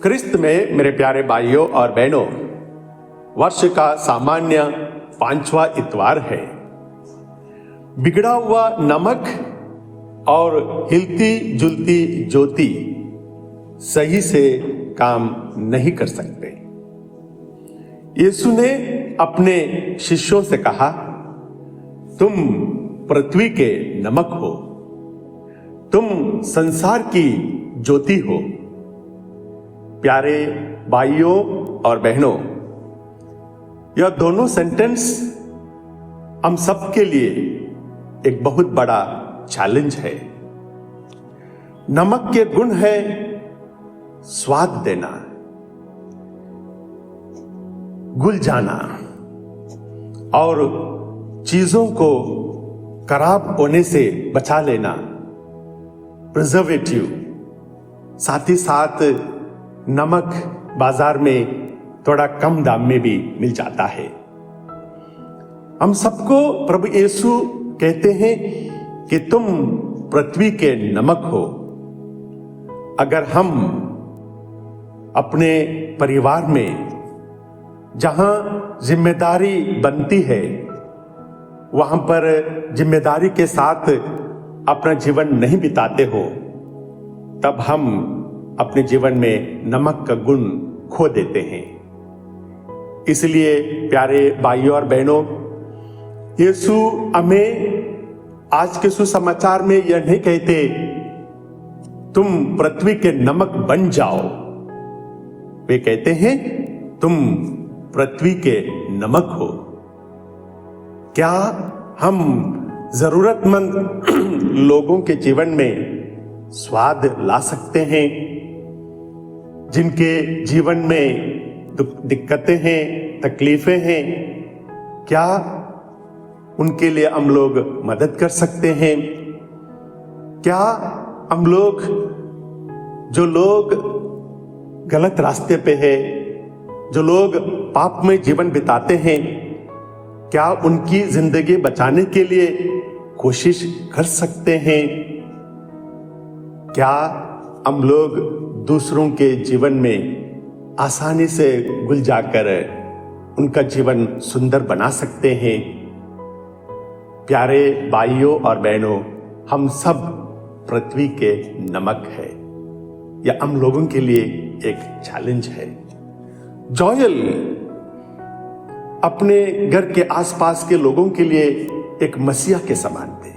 क्रिस्त में मेरे प्यारे भाइयों और बहनों, वर्ष का सामान्य 5वां इतवार है। बिगड़ा हुआ नमक और हिलती जुलती ज्योति सही से काम नहीं कर सकते। यीशु ने अपने शिष्यों से कहा, तुम पृथ्वी के नमक हो, तुम संसार की ज्योति हो। प्यारे भाइयों और बहनों, यह दोनों सेंटेंस हम सबके लिए एक बहुत बड़ा चैलेंज है। नमक के गुण है स्वाद देना, घुल जाना और चीजों को खराब होने से बचा लेना, प्रिजर्वेटिव। साथ ही साथ नमक बाजार में थोड़ा कम दाम में भी मिल जाता है। हम सबको प्रभु यीशु कहते हैं कि तुम पृथ्वी के नमक हो। अगर हम अपने परिवार में जहां जिम्मेदारी बनती है वहां पर जिम्मेदारी के साथ अपना जीवन नहीं बिताते हो, तब हम अपने जीवन में नमक का गुण खो देते हैं। इसलिए प्यारे भाइयों और बहनों, यीशु हमें आज के सुसमाचार में यह नहीं कहते तुम पृथ्वी के नमक बन जाओ। वे कहते हैं तुम पृथ्वी के नमक हो। क्या हम जरूरतमंद लोगों के जीवन में स्वाद ला सकते हैं? जिनके जीवन में दिक्कतें हैं, तकलीफें हैं, क्या उनके लिए हम लोग मदद कर सकते हैं? क्या हम लोग, जो लोग गलत रास्ते पे हैं, जो लोग पाप में जीवन बिताते हैं, क्या उनकी जिंदगी बचाने के लिए कोशिश कर सकते हैं? क्या हम लोग दूसरों के जीवन में आसानी से घुल जाकर उनका जीवन सुंदर बना सकते हैं? प्यारे भाइयों और बहनों, हम सब पृथ्वी के नमक है। यह हम लोगों के लिए एक चैलेंज है। जोएल अपने घर के आसपास के लोगों के लिए एक मसीहा के समान थे।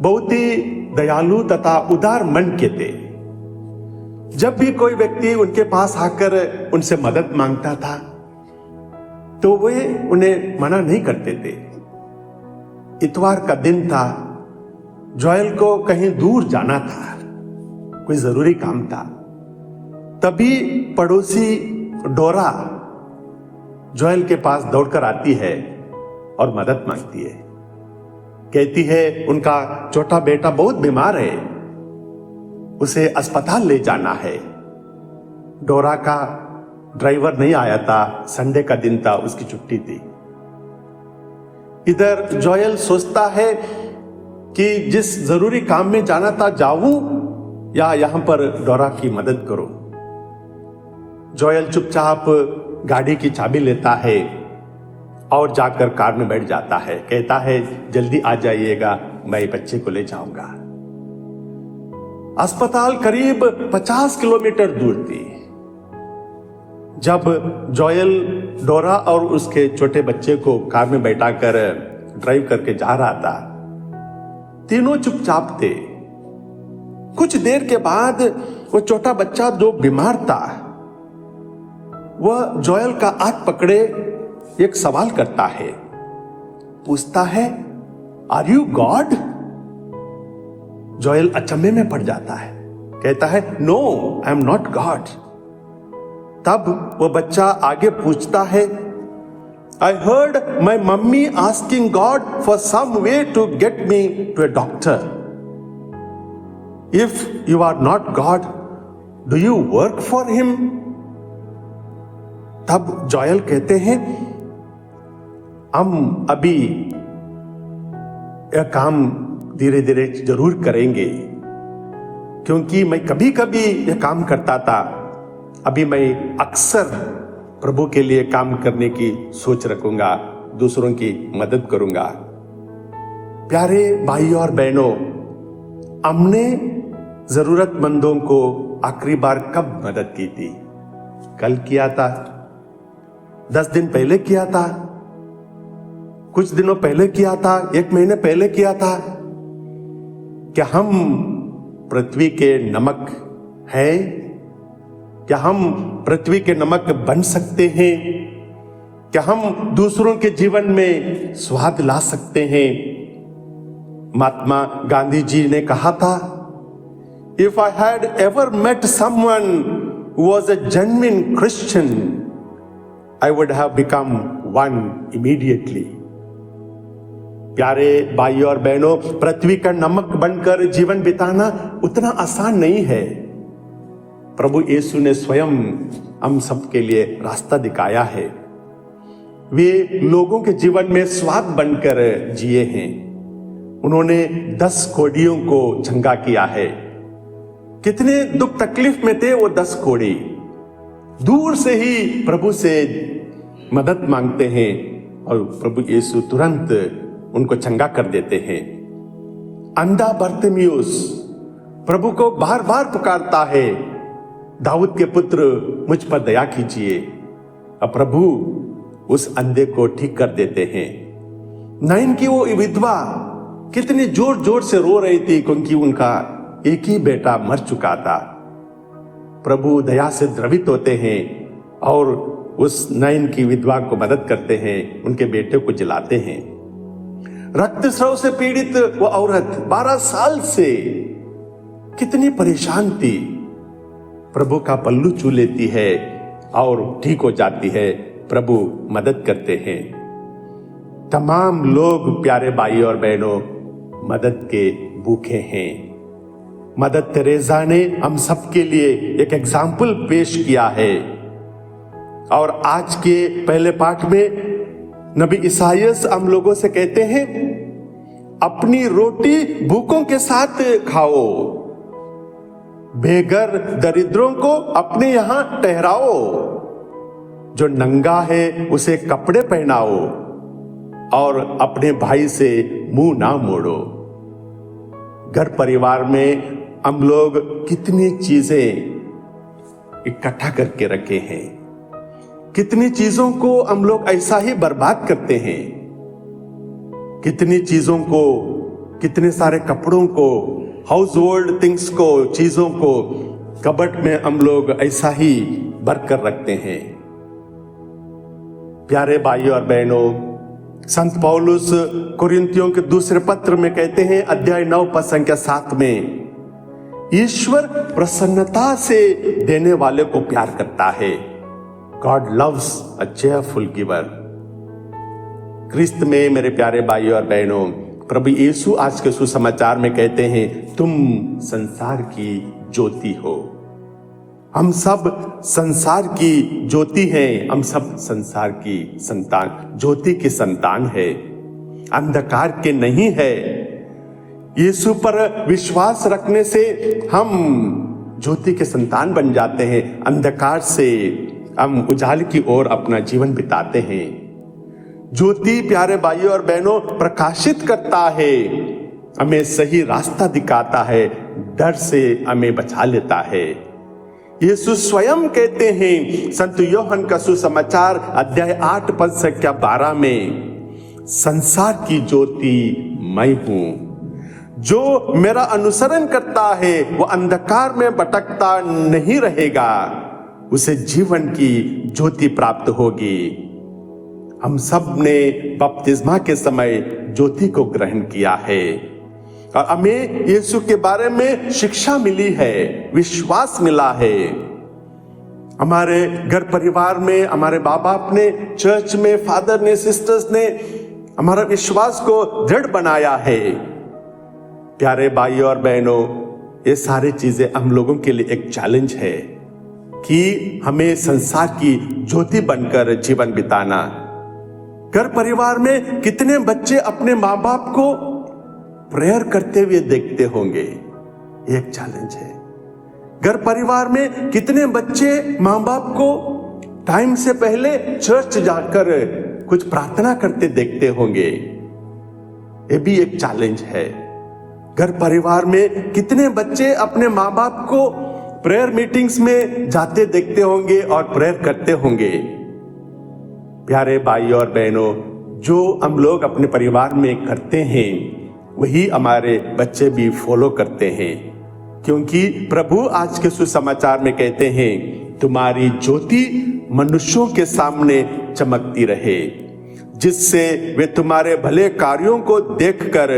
बहुत ही दयालु तथा उदार मन के थे। जब भी कोई व्यक्ति उनके पास आकर उनसे मदद मांगता था तो वे उन्हें मना नहीं करते थे। इतवार का दिन था, जोएल को कहीं दूर जाना था, कोई जरूरी काम था। तभी पड़ोसी डोरा जोएल के पास दौड़कर आती है और मदद मांगती है। कहती है उनका छोटा बेटा बहुत बीमार है, उसे अस्पताल ले जाना है। डोरा का ड्राइवर नहीं आया था, संडे का दिन था, उसकी छुट्टी थी। इधर जोएल सोचता है कि जिस जरूरी काम में जाना था जाऊं या यहां पर डोरा की मदद करूं। जोएल चुपचाप गाड़ी की चाबी लेता है और जाकर कार में बैठ जाता है। कहता है जल्दी आ जाइएगा, मैं बच्चे को ले जाऊंगा। अस्पताल करीब 50 किलोमीटर दूर थी। जब जोएल डोरा और उसके छोटे बच्चे को कार में बैठाकर ड्राइव करके जा रहा था, तीनों चुपचाप थे। कुछ देर के बाद वो छोटा बच्चा जो बीमार था, वह जोएल का हाथ पकड़े एक सवाल करता है, पूछता है, आर यू गॉड? जोएल अचंभे में पड़ जाता है। कहता है, no, I am not God. तब वो बच्चा आगे पूछता है, I heard my mummy asking God for some way to get me to a doctor. If you are not God, do you work for him? तब जोएल कहते हैं, हम अभी यह काम धीरे धीरे जरूर करेंगे, क्योंकि मैं कभी कभी यह काम करता था अभी मैं अक्सर प्रभु के लिए काम करने की सोच रखूंगा, दूसरों की मदद करूंगा। प्यारे भाइयों और बहनों, हमने जरूरतमंदों को आखिरी बार कब मदद की थी? कल किया था, 10 दिन पहले किया था, कुछ दिनों पहले किया था, 1 महीने पहले किया था। क्या हम पृथ्वी के नमक हैं? क्या हम पृथ्वी के नमक बन सकते हैं? क्या हम दूसरों के जीवन में स्वाद ला सकते हैं? महात्मा गांधी जी ने कहा था, If I had ever met someone who was a genuine Christian, I would have become one immediately. प्यारे भाइयों और बहनों, पृथ्वी का नमक बनकर जीवन बिताना उतना आसान नहीं है। प्रभु यीशु ने स्वयं हम सबके लिए रास्ता दिखाया है। वे लोगों के जीवन में स्वाद बनकर जिए हैं। उन्होंने 10 कोढ़ियों को चंगा किया है। कितने दुख तकलीफ में थे वो 10 कोढ़ी। दूर से ही प्रभु से मदद मांगते हैं और प्रभु यीशु तुरंत उनको चंगा कर देते हैं। अंधा बर्तिमेउस प्रभु को बार बार पुकारता है, दाऊद के पुत्र मुझ पर दया कीजिए। अब प्रभु उस अंधे को ठीक कर देते हैं। नाइन की वो विधवा कितने जोर जोर से रो रही थी क्योंकि उनका एक ही बेटा मर चुका था। प्रभु दया से द्रवित होते हैं और उस नाइन की विधवा को मदद करते हैं, उनके बेटे को जिलाते हैं। रक्तस्राव से पीड़ित वो औरत 12 साल से कितनी परेशान थी, प्रभु का पल्लू छू लेती है और ठीक हो जाती है। प्रभु मदद करते हैं। तमाम लोग प्यारे भाई और बहनों मदद के भूखे हैं। मदर तेरेसा ने हम सबके लिए एक एग्जाम्पल पेश किया है। और आज के पहले पाठ में नबी ईसायास हम लोगों से कहते हैं, अपनी रोटी भूखों के साथ खाओ, बेघर दरिद्रों को अपने यहां ठहराओ, जो नंगा है उसे कपड़े पहनाओ और अपने भाई से मुंह ना मोड़ो। घर परिवार में हम लोग कितनी चीजें इकट्ठा करके रखे हैं, कितनी चीजों को हम लोग ऐसा ही बर्बाद करते हैं, कितनी चीजों को, कितने सारे कपड़ों को, हाउस होल्ड थिंग्स को, चीजों को कबर्ड में हम लोग ऐसा ही भर कर रखते हैं। प्यारे भाइयों और बहनों, संत पौलुस कुरिन्थियों के दूसरे पत्र में कहते हैं, अध्याय 9 पद संख्या 7 में, ईश्वर प्रसन्नता से देने वाले को प्यार करता है। God loves a cheerful giver. Christ में मेरे प्यारे भाइयों और बहनों, प्रभु यीशु आज के सुसमाचार में कहते हैं, तुम संसार की ज्योति हो। हम सब संसार की ज्योति हैं, हम सब संसार की संतान, ज्योति की संतान है, अंधकार के नहीं है। यीशु पर विश्वास रखने से हम ज्योति के संतान बन जाते हैं, अंधकार से हम उजाले की ओर अपना जीवन बिताते हैं। ज्योति प्यारे भाइयों और बहनों प्रकाशित करता है, हमें सही रास्ता दिखाता है, डर से हमें बचा लेता है। यीशु स्वयं कहते हैं संत यूहन्ना का सुसमाचार अध्याय 8 पद संख्या 12 में, संसार की ज्योति मैं हूं, जो मेरा अनुसरण करता है वो अंधकार में भटकता नहीं रहेगा, उसे जीवन की ज्योति प्राप्त होगी। हम सब ने बपतिस्मा के समय ज्योति को ग्रहण किया है और हमें यीशु के बारे में शिक्षा मिली है, विश्वास मिला है। हमारे घर परिवार में हमारे माँ बाप ने, चर्च में फादर ने, सिस्टर्स ने हमारा विश्वास को दृढ़ बनाया है। प्यारे भाइयों और बहनों, ये सारी चीजें हम लोगों के लिए एक चैलेंज है कि हमें संसार की ज्योति बनकर जीवन बिताना। घर परिवार में कितने बच्चे अपने माँ बाप को प्रेयर करते हुए देखते होंगे, एक चैलेंज है। घर परिवार में कितने बच्चे माँ बाप को टाइम से पहले चर्च जाकर कुछ प्रार्थना करते देखते होंगे। ये भी एक चैलेंज है। घर परिवार में कितने बच्चे अपने माँ बाप को प्रेयर मीटिंग्स में जाते देखते होंगे और प्रेयर करते होंगे। प्यारे भाई और बहनों, जो हम लोग अपने परिवार में करते हैं वही हमारे बच्चे भी फॉलो करते हैं, क्योंकि प्रभु आज के सुसमाचार में कहते हैं, तुम्हारी ज्योति मनुष्यों के सामने चमकती रहे, जिससे वे तुम्हारे भले कार्यों को देखकर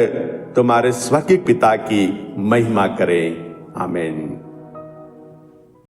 तुम्हारे स्वर्गीय पिता की महिमा करें। आमीन।